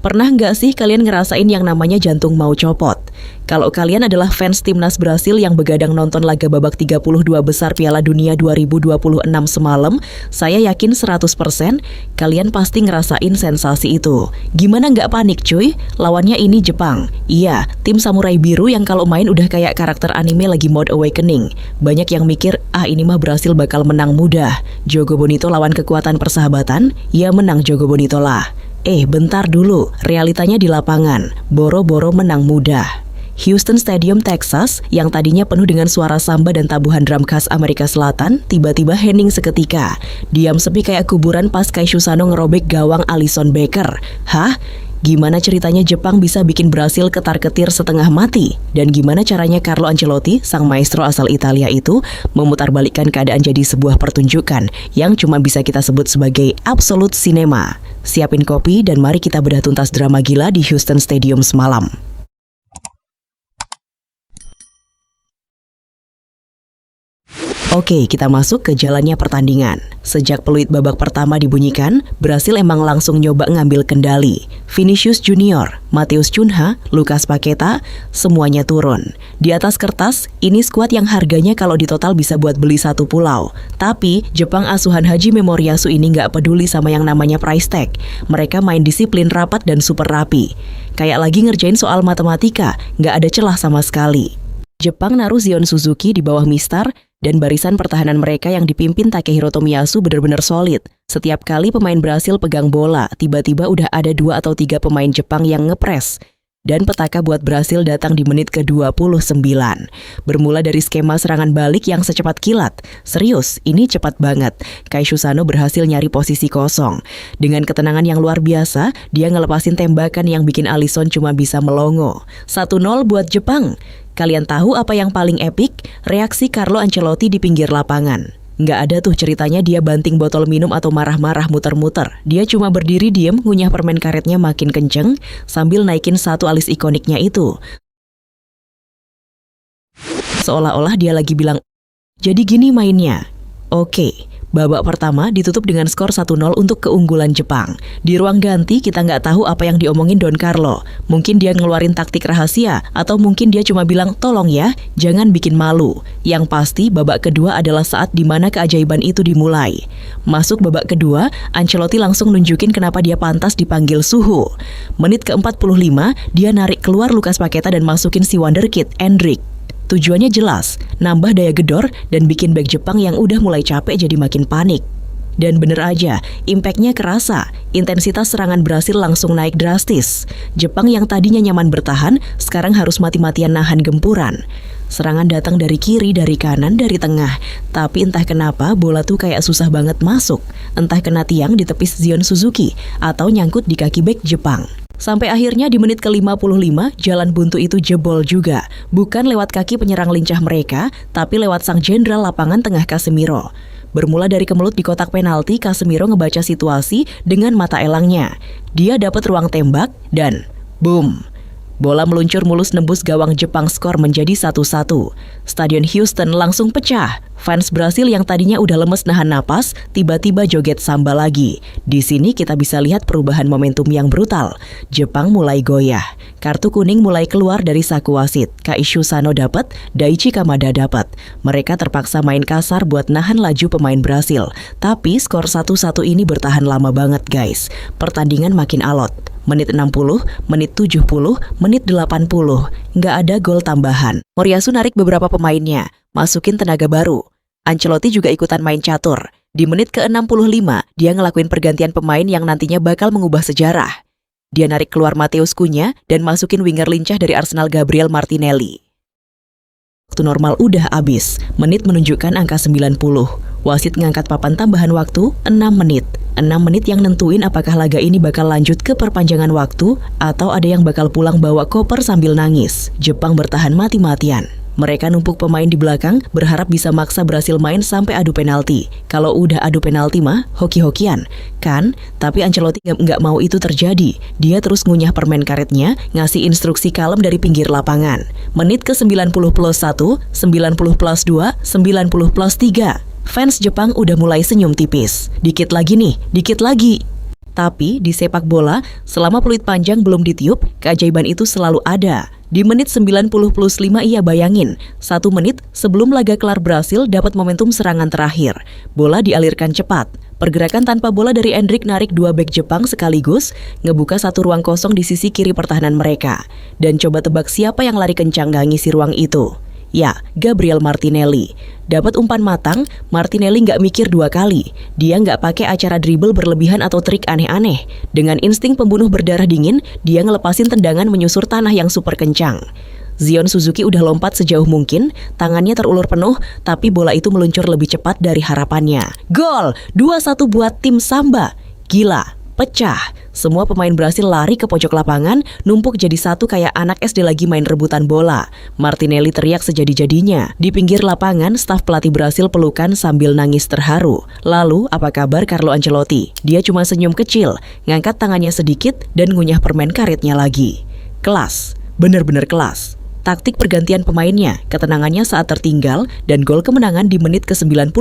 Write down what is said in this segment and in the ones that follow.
Pernah nggak sih kalian ngerasain yang namanya jantung mau copot? Kalau kalian adalah fans timnas Brasil yang begadang nonton laga babak 32 besar Piala Dunia 2026 semalam, saya yakin 100% kalian pasti ngerasain sensasi itu. Gimana nggak panik cuy? Lawannya ini Jepang. Iya, tim samurai biru yang kalau main udah kayak karakter anime lagi mode awakening. Banyak yang mikir, ini mah Brasil bakal menang mudah. Jogo Bonito lawan kekuatan persahabatan, ya menang Jogo Bonito lah. Bentar dulu, realitanya di lapangan, boro-boro menang mudah. Houston Stadium, Texas, yang tadinya penuh dengan suara samba dan tabuhan drum khas Amerika Selatan, tiba-tiba hening seketika. Diam sepi kayak kuburan pas Kaishusano ngerobek gawang Alisson Becker. Hah? Gimana ceritanya Jepang bisa bikin Brasil ketar-ketir setengah mati? Dan gimana caranya Carlo Ancelotti, sang maestro asal Italia itu, memutarbalikkan keadaan jadi sebuah pertunjukan yang cuma bisa kita sebut sebagai absolute cinema? Siapin kopi dan mari kita bedah tuntas drama gila di Houston Stadium semalam. Oke, kita masuk ke jalannya pertandingan. Sejak peluit babak pertama dibunyikan, Brasil emang langsung nyoba ngambil kendali. Vinicius Junior, Matheus Cunha, Lucas Paqueta, semuanya turun. Di atas kertas, ini skuad yang harganya kalau ditotal bisa buat beli satu pulau. Tapi, Jepang asuhan Haji Memoriyasu ini nggak peduli sama yang namanya price tag. Mereka main disiplin, rapat, dan super rapi. Kayak lagi ngerjain soal matematika, nggak ada celah sama sekali. Jepang naruh Zion Suzuki di bawah Mistar, dan barisan pertahanan mereka yang dipimpin Takehiro Tomiyasu benar-benar solid. Setiap kali pemain Brasil pegang bola, tiba-tiba udah ada 2 atau 3 pemain Jepang yang ngepres. Dan petaka buat Brasil datang di menit ke-29. Bermula dari skema serangan balik yang secepat kilat. Serius, ini cepat banget. Kaishusano berhasil nyari posisi kosong. Dengan ketenangan yang luar biasa, dia ngelepasin tembakan yang bikin Alisson cuma bisa melongo. 1-0 buat Jepang. Kalian tahu apa yang paling epik? Reaksi Carlo Ancelotti di pinggir lapangan. Nggak ada tuh ceritanya dia banting botol minum atau marah-marah muter-muter. Dia cuma berdiri diem, ngunyah permen karetnya makin kenceng, sambil naikin satu alis ikoniknya itu. Seolah-olah dia lagi bilang, jadi gini mainnya. Oke. Babak pertama ditutup dengan skor 1-0 untuk keunggulan Jepang. Di ruang ganti kita nggak tahu apa yang diomongin Don Carlo. Mungkin dia ngeluarin taktik rahasia, atau mungkin dia cuma bilang, tolong ya, jangan bikin malu. Yang pasti babak kedua adalah saat dimana keajaiban itu dimulai. Masuk babak kedua, Ancelotti langsung nunjukin kenapa dia pantas dipanggil suhu. Menit ke-45, dia narik keluar Lucas Paqueta dan masukin si wonderkid, Endrick. Tujuannya jelas, nambah daya gedor dan bikin bek Jepang yang udah mulai capek jadi makin panik. Dan bener aja, impactnya kerasa, intensitas serangan Brasil langsung naik drastis. Jepang yang tadinya nyaman bertahan, sekarang harus mati-matian nahan gempuran. Serangan datang dari kiri, dari kanan, dari tengah. Tapi entah kenapa bola tuh kayak susah banget masuk. Entah kena tiang di tepis Zion Suzuki, atau nyangkut di kaki bek Jepang. Sampai akhirnya di menit ke-55, jalan buntu itu jebol juga. Bukan lewat kaki penyerang lincah mereka, tapi lewat sang jenderal lapangan tengah Casemiro. Bermula dari kemelut di kotak penalti, Casemiro ngebaca situasi dengan mata elangnya. Dia dapat ruang tembak dan boom! Bola meluncur mulus nembus gawang Jepang, skor menjadi 1-1. Stadion Houston langsung pecah. Fans Brasil yang tadinya udah lemes nahan napas, tiba-tiba joget samba lagi. Di sini kita bisa lihat perubahan momentum yang brutal. Jepang mulai goyah. Kartu kuning mulai keluar dari saku wasit. Kaishusano dapat, Daichi Kamada dapat. Mereka terpaksa main kasar buat nahan laju pemain Brasil. Tapi skor 1-1 ini bertahan lama banget guys. Pertandingan makin alot. Menit 60, menit 70, menit 80. Nggak ada gol tambahan. Moriyasu narik beberapa pemainnya, masukin tenaga baru. Ancelotti juga ikutan main catur. Di menit ke-65, dia ngelakuin pergantian pemain yang nantinya bakal mengubah sejarah. Dia narik keluar Matheus Cunha dan masukin winger lincah dari Arsenal Gabriel Martinelli. Waktu normal udah habis, menit menunjukkan angka 90. Wasit ngangkat papan tambahan waktu 6 menit. 6 menit yang nentuin apakah laga ini bakal lanjut ke perpanjangan waktu atau ada yang bakal pulang bawa koper sambil nangis. Jepang bertahan mati-matian. Mereka numpuk pemain di belakang, berharap bisa maksa Brasil main sampai adu penalti. Kalau udah adu penalti mah, hoki-hokian, kan? Tapi Ancelotti nggak mau itu terjadi. Dia terus ngunyah permen karetnya, ngasih instruksi kalem dari pinggir lapangan. Menit ke-90 plus 1, 90 plus 2, 90 plus 3. Fans Jepang udah mulai senyum tipis. Dikit lagi nih, dikit lagi. Tapi di sepak bola, selama peluit panjang belum ditiup, keajaiban itu selalu ada. Di menit 90+5 ia bayangin, 1 menit sebelum laga kelar Brasil dapat momentum serangan terakhir. Bola dialirkan cepat. Pergerakan tanpa bola dari Endrick narik 2 bek Jepang sekaligus, ngebuka 1 ruang kosong di sisi kiri pertahanan mereka. Dan coba tebak siapa yang lari kencang gak ngisi ruang itu? Ya, Gabriel Martinelli. Dapat umpan matang, Martinelli nggak mikir 2 kali. Dia nggak pakai acara dribble berlebihan atau trik aneh-aneh. Dengan insting pembunuh berdarah dingin, dia ngelepasin tendangan menyusur tanah yang super kencang. Zion Suzuki udah lompat sejauh mungkin, tangannya terulur penuh, tapi bola itu meluncur lebih cepat dari harapannya. Gol! 2-1 buat tim Samba. Gila! Pecah. Semua pemain Brasil lari ke pojok lapangan, numpuk jadi satu kayak anak SD lagi main rebutan bola. Martinelli teriak sejadi-jadinya. Di pinggir lapangan, staf pelatih Brasil pelukan sambil nangis terharu. Lalu, apa kabar Carlo Ancelotti? Dia cuma senyum kecil, ngangkat tangannya sedikit, dan ngunyah permen karetnya lagi. Kelas. Bener-bener kelas. Taktik pergantian pemainnya, ketenangannya saat tertinggal, dan gol kemenangan di menit ke-90+5.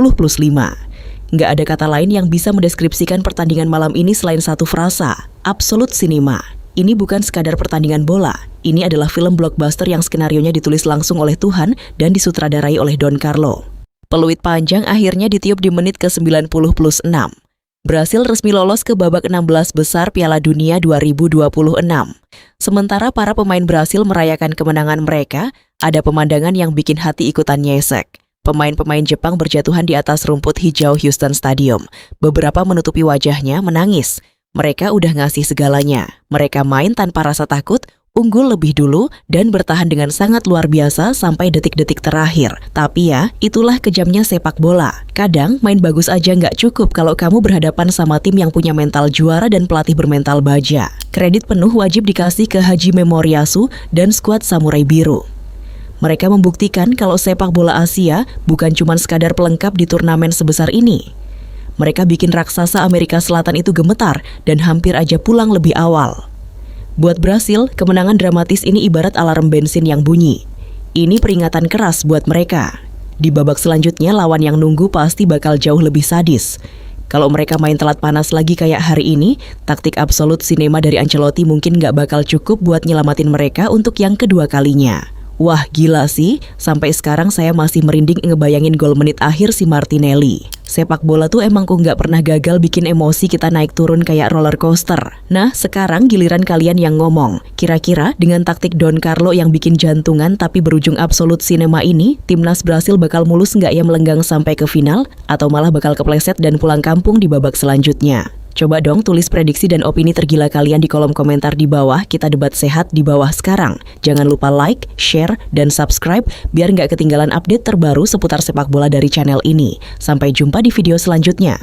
Nggak ada kata lain yang bisa mendeskripsikan pertandingan malam ini selain satu frasa, absolut cinema. Ini bukan sekadar pertandingan bola, ini adalah film blockbuster yang skenarionya ditulis langsung oleh Tuhan dan disutradarai oleh Don Carlo. Peluit panjang akhirnya ditiup di menit ke-90+6. Brasil resmi lolos ke babak 16 besar Piala Dunia 2026. Sementara para pemain Brasil merayakan kemenangan mereka, ada pemandangan yang bikin hati ikutan nyesek. Pemain-pemain Jepang berjatuhan di atas rumput hijau Houston Stadium. Beberapa menutupi wajahnya menangis. Mereka udah ngasih segalanya. Mereka main tanpa rasa takut, unggul lebih dulu, dan bertahan dengan sangat luar biasa sampai detik-detik terakhir. Tapi ya, itulah kejamnya sepak bola. Kadang main bagus aja nggak cukup kalau kamu berhadapan sama tim yang punya mental juara dan pelatih bermental baja. Kredit penuh wajib dikasih ke Hajime Moriyasu dan skuad Samurai Biru. Mereka membuktikan kalau sepak bola Asia bukan cuma sekadar pelengkap di turnamen sebesar ini. Mereka bikin raksasa Amerika Selatan itu gemetar dan hampir aja pulang lebih awal. Buat Brasil, kemenangan dramatis ini ibarat alarm bensin yang bunyi. Ini peringatan keras buat mereka. Di babak selanjutnya, lawan yang nunggu pasti bakal jauh lebih sadis. Kalau mereka main telat panas lagi kayak hari ini, taktik absolut cinema dari Ancelotti mungkin gak bakal cukup buat nyelamatin mereka untuk yang kedua kalinya. Wah gila sih, sampai sekarang saya masih merinding ngebayangin gol menit akhir si Martinelli. Sepak bola tuh emang kok nggak pernah gagal bikin emosi kita naik turun kayak roller coaster. Nah sekarang giliran kalian yang ngomong. Kira-kira dengan taktik Don Carlo yang bikin jantungan tapi berujung absolut cinema ini, timnas Brasil bakal mulus nggak ya melenggang sampai ke final? Atau malah bakal kepleset dan pulang kampung di babak selanjutnya? Coba dong tulis prediksi dan opini tergila kalian di kolom komentar di bawah. Kita debat sehat di bawah sekarang. Jangan lupa like, share, dan subscribe biar nggak ketinggalan update terbaru seputar sepak bola dari channel ini. Sampai jumpa di video selanjutnya.